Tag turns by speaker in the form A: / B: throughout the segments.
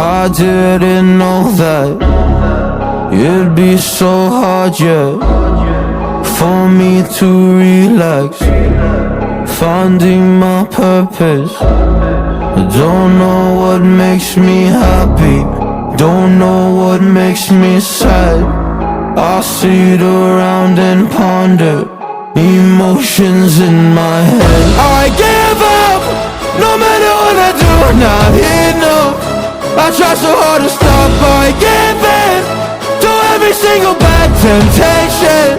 A: I didn't know that it'd be so hard, yeah, for me to relax, finding my purpose. I don't know what makes me happy, don't know what makes me sad. I sit around and ponder emotions in my head. I give up, no matter what I do, not enough. I try so hard to stop, I give in to every single bad temptation.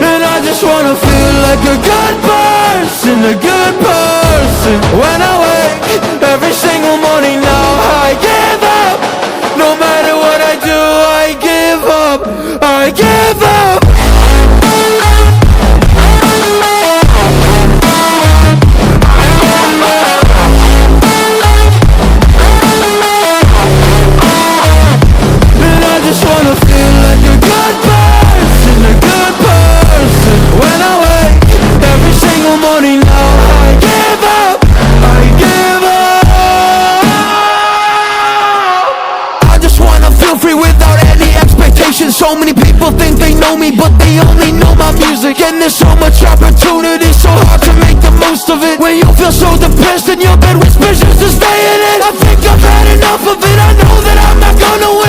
A: And I just wanna feel like a good person, a good person. When I wake every single morning now, I give up. No matter what I do, I give up, I give up. So many people think they know me, but they only know my music. And there's so much opportunity, so hard to make the most of it. When you feel so depressed and your bed whispers just to stay in it, I think I've had enough of it. I know that I'm not gonna win.